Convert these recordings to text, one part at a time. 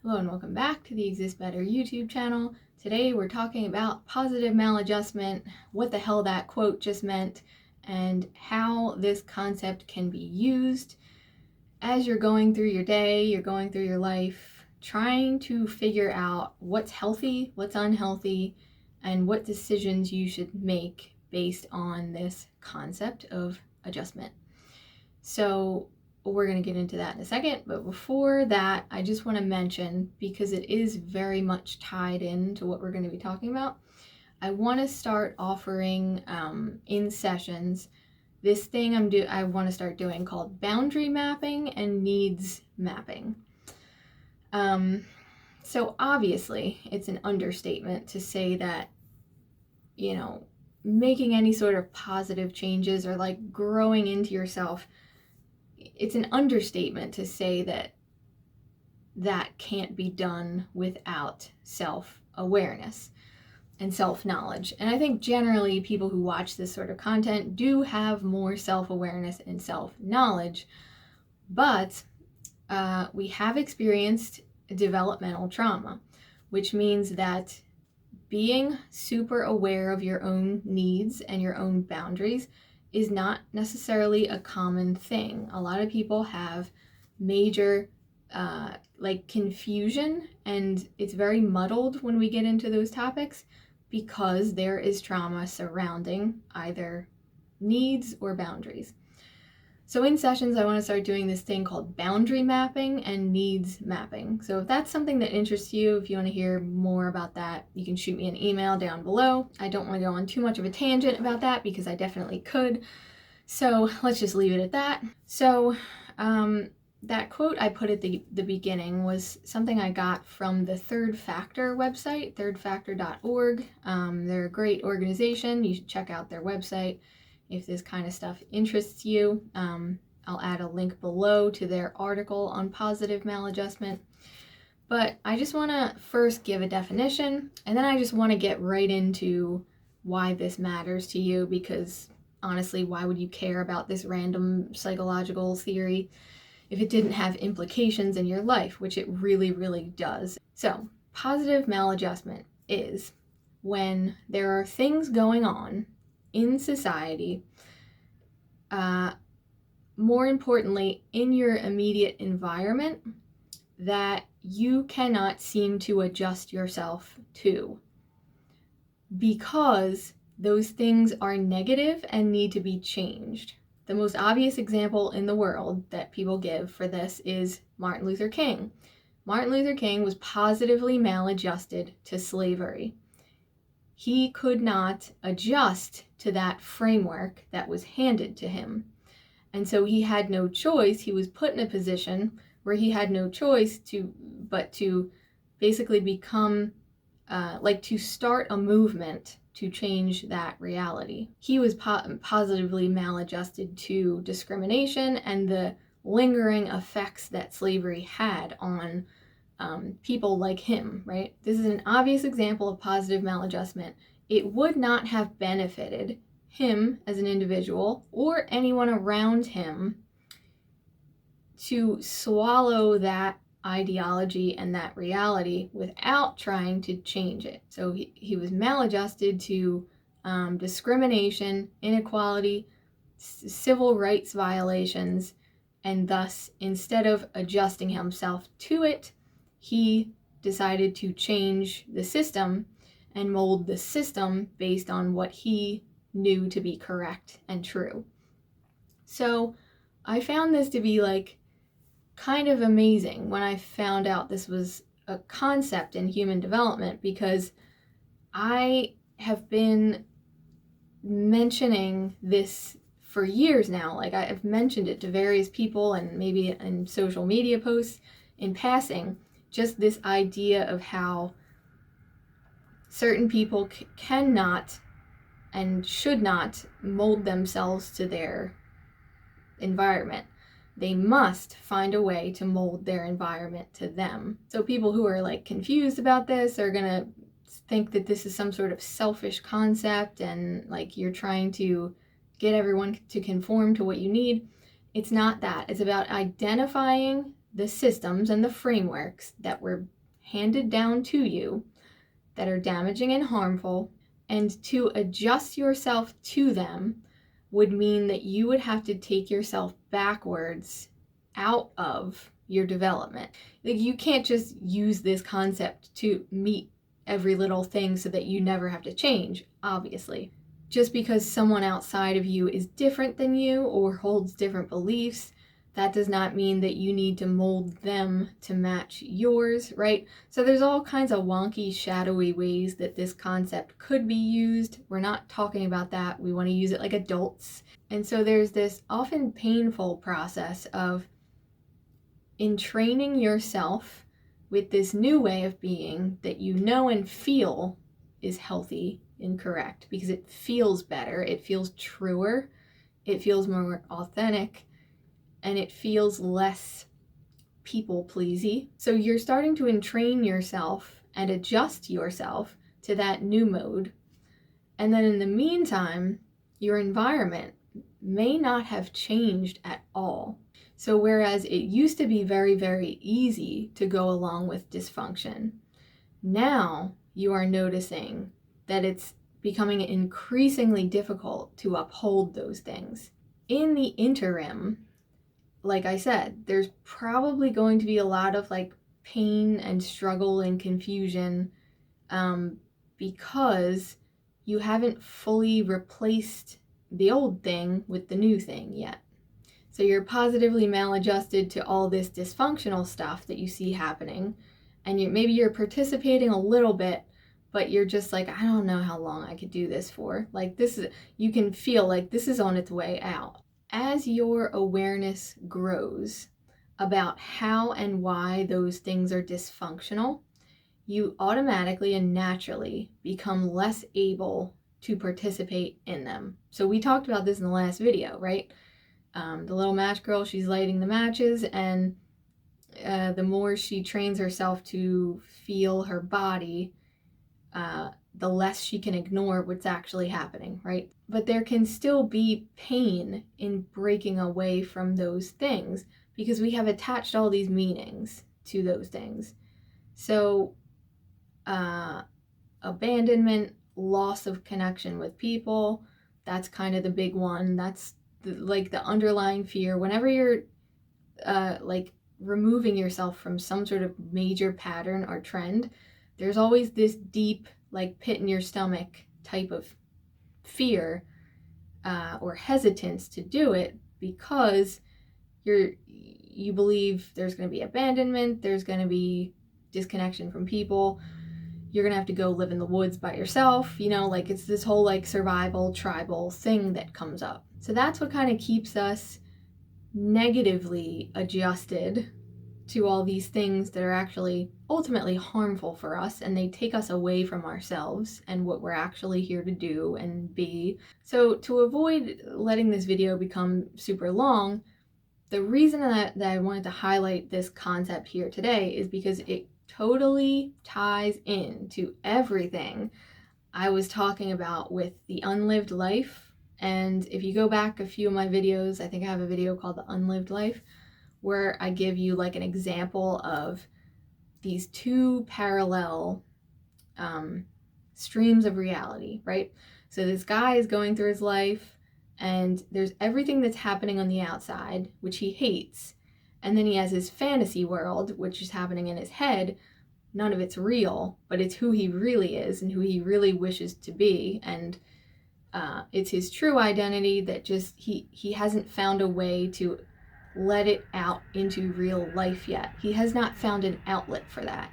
Hello and welcome back to the Exist Better YouTube channel. Today we're talking about positive maladjustment, what the hell that quote just meant, and how this concept can be used as you're going through your day, you're going through your life, trying to figure out what's healthy, what's unhealthy, and what decisions you should make based on this concept of adjustment. So we're going to get into that in a second, but before that, I just want to mention, because it is very much tied into what we're going to be talking about, I want to start offering in sessions this thing I want to start doing called boundary mapping and needs mapping. So obviously, it's an understatement to say that, making any sort of positive changes or like growing into yourself, it's an understatement to say that that can't be done without self-awareness and self-knowledge. And I think generally people who watch this sort of content do have more self-awareness and self-knowledge, but we have experienced developmental trauma, which means that being super aware of your own needs and your own boundaries is not necessarily a common thing. A lot of people have major confusion, and it's very muddled when we get into those topics because there is trauma surrounding either needs or boundaries. So in sessions, I want to start doing this thing called boundary mapping and needs mapping. So if that's something that interests you, if you want to hear more about that, you can shoot me an email down below. I don't want to go on too much of a tangent about that because I definitely could. So let's just leave it at that. So that quote I put at the beginning was something I got from the Third Factor website, thirdfactor.org. They're a great organization. You should check out their website if this kind of stuff interests you. I'll add a link below to their article on positive maladjustment. But I just want to first give a definition, and then I just want to get right into why this matters to you, because honestly, why would you care about this random psychological theory if it didn't have implications in your life, which it really, really does. So, positive maladjustment is when there are things going on in society, more importantly, in your immediate environment, that you cannot seem to adjust yourself to because those things are negative and need to be changed. The most obvious example in the world that people give for this is Martin Luther King. Martin Luther King was positively maladjusted to slavery. He could not adjust to that framework that was handed to him. And so he had no choice. He was put in a position where he had no choice but to basically become, to start a movement to change that reality. He was positively maladjusted to discrimination and the lingering effects that slavery had on people like him, right? This is an obvious example of positive maladjustment. It would not have benefited him as an individual or anyone around him to swallow that ideology and that reality without trying to change it. So he was maladjusted to discrimination, inequality, civil rights violations, and thus, instead of adjusting himself to it, he decided to change the system and mold the system based on what he knew to be correct and true. So I found this to be kind of amazing when I found out this was a concept in human development, because I have been mentioning this for years now. I've mentioned it to various people and maybe in social media posts in passing, just this idea of how certain people cannot and should not mold themselves to their environment. They must find a way to mold their environment to them. So people who are confused about this are gonna think that this is some sort of selfish concept and you're trying to get everyone to conform to what you need. It's not that. It's about identifying the systems and the frameworks that were handed down to you that are damaging and harmful, and to adjust yourself to them would mean that you would have to take yourself backwards out of your development. Like, you can't just use this concept to meet every little thing so that you never have to change, obviously. Just because someone outside of you is different than you or holds different beliefs, that does not mean that you need to mold them to match yours, right? So there's all kinds of wonky, shadowy ways that this concept could be used. We're not talking about that. We want to use it like adults. And so there's this often painful process of entraining yourself with this new way of being that you know and feel is healthy and correct, because it feels better, it feels truer, it feels more authentic, and it feels less people-pleasy. So you're starting to entrain yourself and adjust yourself to that new mode. And then in the meantime, your environment may not have changed at all. So whereas it used to be very, very easy to go along with dysfunction, now you are noticing that it's becoming increasingly difficult to uphold those things. In the interim, like I said, there's probably going to be a lot of like pain and struggle and confusion because you haven't fully replaced the old thing with the new thing yet. So you're positively maladjusted to all this dysfunctional stuff that you see happening, and maybe you're participating a little bit, but you're just like, I don't know how long I could do this for. Like, this is, you can feel like this is on its way out. As your awareness grows about how and why those things are dysfunctional, you automatically and naturally become less able to participate in them. So we talked about this in the last video, right? The little match girl, she's lighting the matches, and the more she trains herself to feel her body, the less she can ignore what's actually happening, right? But there can still be pain in breaking away from those things because we have attached all these meanings to those things. So abandonment, loss of connection with people, that's kind of the big one. That's the underlying fear. Whenever you're like removing yourself from some sort of major pattern or trend, there's always this deep, like, pit in your stomach type of fear or hesitance to do it, because you believe there's going to be abandonment, there's going to be disconnection from people, you're going to have to go live in the woods by yourself, you know, like it's this whole like survival tribal thing that comes up. So that's what kind of keeps us negatively adjusted to all these things that are actually ultimately harmful for us, and they take us away from ourselves and what we're actually here to do and be. So to avoid letting this video become super long, the reason that I wanted to highlight this concept here today is because it totally ties into everything I was talking about with the unlived life. And if you go back a few of my videos, I think I have a video called The Unlived Life, where I give you like an example of these two parallel streams of reality, right? So this guy is going through his life, and there's everything that's happening on the outside, which he hates. And then he has his fantasy world, which is happening in his head. None of it's real, but it's who he really is and who he really wishes to be. And it's his true identity that just he hasn't found a way to let it out into real life yet. He has not found an outlet for that.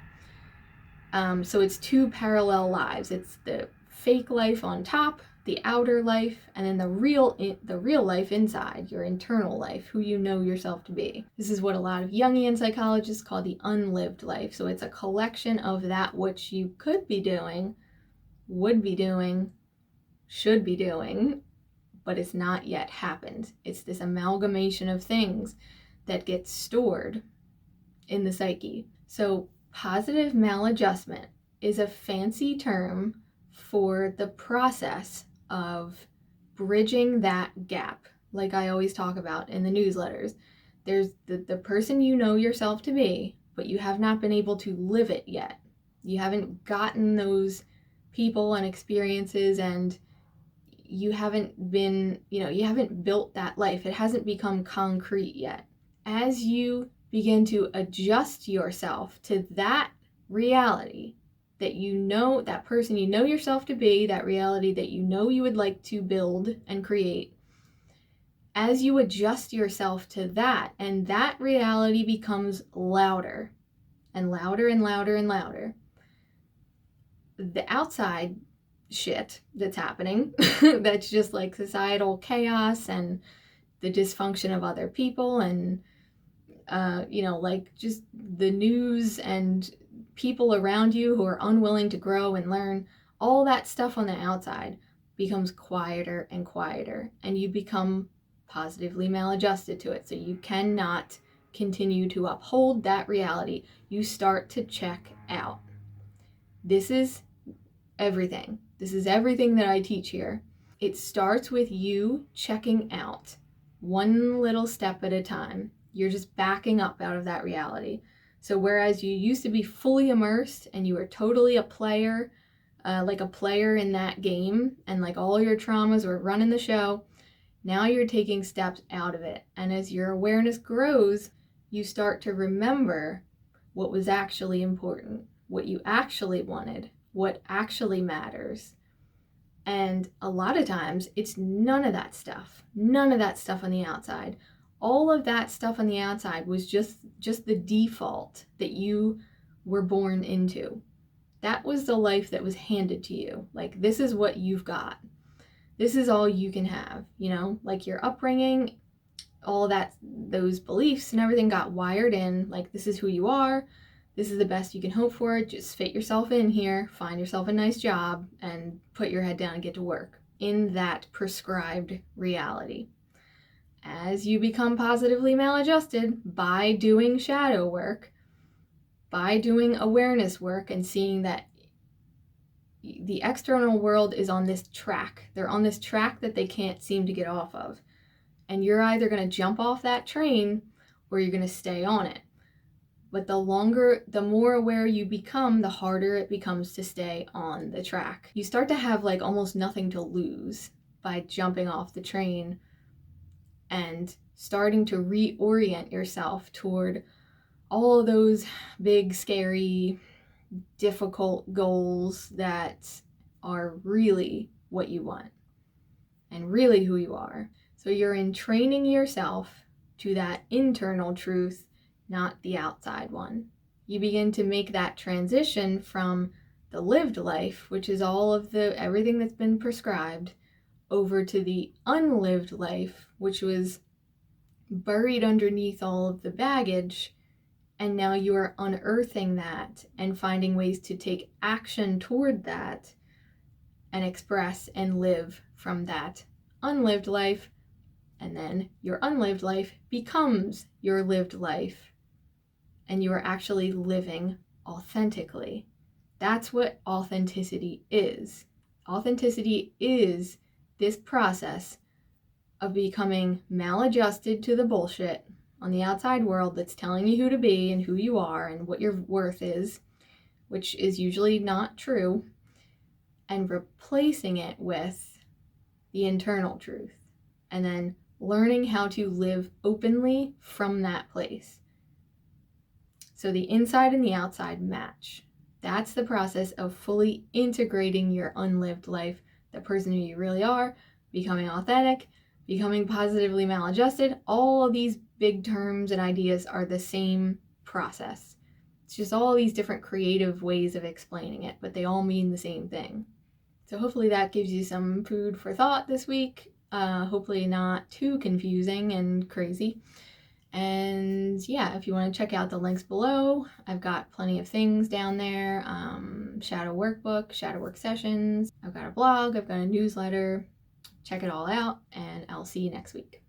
So it's two parallel lives. It's the fake life on top, the outer life, and then the real life inside, your internal life, who you know yourself to be. This is what a lot of Jungian psychologists call the unlived life. So it's a collection of that which you could be doing, would be doing, should be doing, but it's not yet happened. It's this amalgamation of things that gets stored in the psyche. So positive maladjustment is a fancy term for the process of bridging that gap, like I always talk about in the newsletters. There's the person you know yourself to be, but you have not been able to live it yet. You haven't gotten those people and experiences, and you haven't been, you haven't built that life. It hasn't become concrete yet. As you begin to adjust yourself to that reality that that person you know yourself to be, that reality that you would like to build and create, as you adjust yourself to that, and that reality becomes louder and louder and louder and louder, the outside shit that's happening, that's just like societal chaos and the dysfunction of other people and, like just the news and people around you who are unwilling to grow and learn, all that stuff on the outside becomes quieter and quieter, and you become positively maladjusted to it. So you cannot continue to uphold that reality. You start to check out. This is everything. This is everything that I teach here. It starts with you checking out, one little step at a time. You're just backing up out of that reality. So whereas you used to be fully immersed and you were totally a player, like a player in that game, and like all your traumas were running the show, now you're taking steps out of it. And as your awareness grows, you start to remember what was actually important, what you actually wanted, what actually matters. And a lot of times it's none of that stuff on the outside. All of that stuff on the outside was just the default that you were born into. That was the life that was handed to you. Like, this is what you've got. This is all you can have, like your upbringing, all that, those beliefs and everything got wired in, like, this is who you are. This is the best you can hope for. Just fit yourself in here, find yourself a nice job, and put your head down and get to work in that prescribed reality. As you become positively maladjusted by doing shadow work, by doing awareness work and seeing that the external world is on this track. They're on this track that they can't seem to get off of. And you're either going to jump off that train or you're going to stay on it. But the more aware you become, the harder it becomes to stay on the track. You start to have like almost nothing to lose by jumping off the train and starting to reorient yourself toward all of those big, scary, difficult goals that are really what you want and really who you are. So you're entraining yourself to that internal truth, not the outside one. You begin to make that transition from the lived life, which is all of everything that's been prescribed, over to the unlived life, which was buried underneath all of the baggage. And now you are unearthing that and finding ways to take action toward that and express and live from that unlived life. And then your unlived life becomes your lived life. And you are actually living authentically. That's what authenticity is. Authenticity is this process of becoming maladjusted to the bullshit on the outside world that's telling you who to be and who you are and what your worth is, which is usually not true, and replacing it with the internal truth, and then learning how to live openly from that place. So the inside and the outside match. That's the process of fully integrating your unlived life, the person who you really are, becoming authentic, becoming positively maladjusted. All of these big terms and ideas are the same process. It's just all these different creative ways of explaining it, but they all mean the same thing. So hopefully that gives you some food for thought this week. Hopefully not too confusing and crazy. And yeah, if you want to check out the links below, I've got plenty of things down there. Shadow workbook, shadow work sessions. I've got a blog, I've got a newsletter. Check it all out, and I'll see you next week.